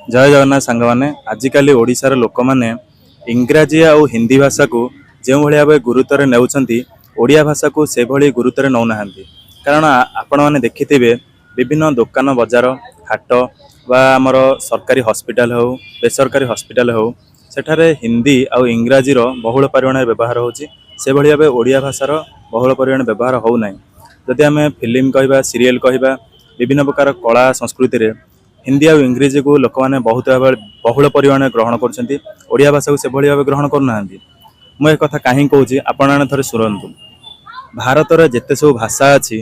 जय जगन्नाथ सांग मैंने आजिकल ओडिशार लोक मैंने इंग्राजी आउ हिंदी भाषा को जो भाव गुरुत्व नेउछंती ओडिया भाषा को से भली गुरुत्व नौना कारण आपण मैंने देखिथिबे विभिन्न दुकान बजार हाट बा आमर सरकारी हॉस्पिटल हो बेसरकारी हॉस्पिटल हो सेठारे हिंदी आउ इंग्राजीर बहुल परिमाण व्यवहार होची से भली भाव ओडिया भाषार बहुल परिमाण व्यवहार हो ना जदि आम फिल्म कहवा सीरियल कहवा विभिन्न प्रकार कला संस्कृति रे हिंदी और इंग्रेजी को लोक मैंने बहुत बहुल परिमाण ग्रहण करिया भाषा को से भाई भाव ग्रहण करना मुझे कथा कहीं कहूँ आपण थे शुणु भारत में जिते सब भाषा अच्छी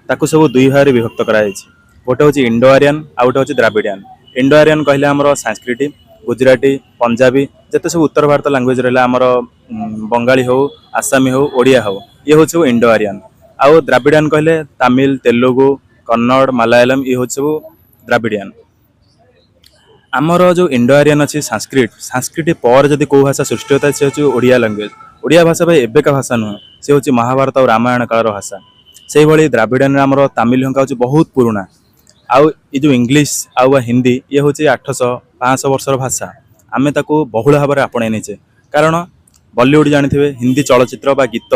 ताकू सब दुई भाग विभक्त कराई गोटे हूँ इंडो आर्यन आ गोटे हूँ द्राविडियन। इंडो आर्यन कहले आमर संस्कृत गुजराती पंजाबी जिते सब उत्तर भारत लैंग्वेज रहा आमर बंगाली हो आसामी हो ओडिया हो ये हूँ इंडो आर्यन। आउ द्राविडियन कहले तमिल तेलुगु कन्नड़ मलयालम ये हूँ सब द्राविडियन। आमर जो इंडो आर्यन अच्छी संस्कृत पर जब कौ भाषा सृष्टि होता है सी हूँ ओडिया लैंग्वेज। ओडिया भाषा भाई एବେका भाषा नुह सी हूँ महाभारत और रामायण कालर भाषा। से भाई द्राविडियन आमर तमिल हंका हूँ बहुत पुराना। आउ ये जो इंग्लीश आउ हिंदी ये हूँ 800-500 वर्षर भाषा आमे ताको बहुल भाव में आपणे नेचे कारण बॉलीवुड जानी हिंदी चलचित्र बा गीत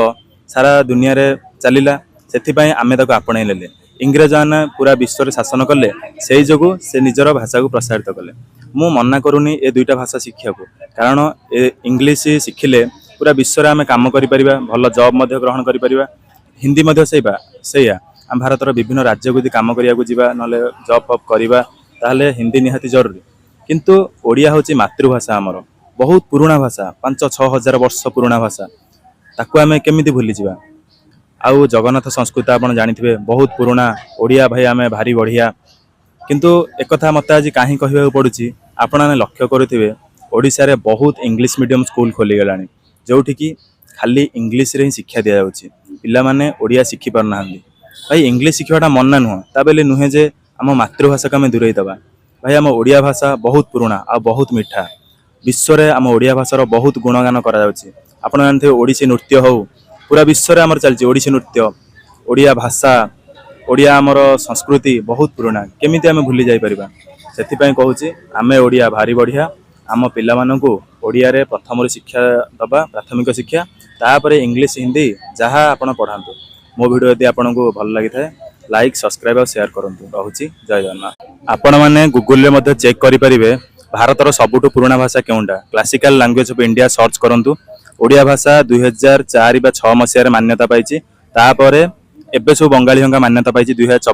सारा दुनिया रे चलला से आमे ताको आपणे नेले। इंग्रेज मैंने पूरा विश्व में शासन कले से जो से निजर भाषा को प्रसारित कले। मु मना करूनी ए दुईटा भाषा शिक्षा को कारण इंग्लीश शिखिले पूरा विश्व में आम कम कर भल जॉब ग्रहण कर हिंदी से आम भारत विभिन्न राज्य को कम करने ना जॉब फॉब करवा ताहले हिंदी निहाती जरूरी किंतु ओडिया हूँ मातृभाषा आमर बहुत पुराना भाषा 5-6 हजार वर्ष पुराना भाषा ताकू आम केमी भूली जावा। आउ जगन्नाथ संस्कृत आप जानी बहुत पुराना ओडिया भाई आम भारी बढ़िया किंतु एक मत आज कहीं कहवा पड़ुची आपण मैंने लक्ष्य करुवे ओडिशा रे बहुत इंग्लिश मीडियम स्कूल खोलीगला जोठी कि खाली इंग्लिश रे ही शिक्षा दि जाऊँगी पिला माने ओडिया शिखी पारना भाई इंग्लिश शिखाटा मना नुह ता बेले नुहे जे आम मातृभाषा को आम दूरे दबा। भाई आम ओडिया भाषा बहुत पुराना आ बहुत मीठा विश्व में आम ओडिया भाषार बहुत गुणगान कर ओडिसी नृत्य हो पूरा विश्व में आमर चलती ओडिसी नृत्य ओडिया भाषा ओडिया आमर संस्कृति बहुत पुराना केमिति आम भूली जाई परिबा। सेथिपई कहूची आमे ओडिया भारी बढ़िया आम पिला मानकु ओडिया रे प्रथम शिक्षा दबा प्राथमिक शिक्षा तापर इंग्लिश हिंदी जहाँ आपण पढ़ातु। मो वीडियो यदि आपको भल लगी था लाइक सब्सक्राइब और शेयर करूँ। रहुची जय जगन्नाथ। आपण मैंने गूगल में चेक करेंगे भारतर सबुठु पुराना भाषा केउंटा classical language of India search करूँ। ओडिया भाषा 2004 बा 6 मसीह मान्यता पाई तापर एबे सब बंगाली हंगा मान्यता पाई 2024।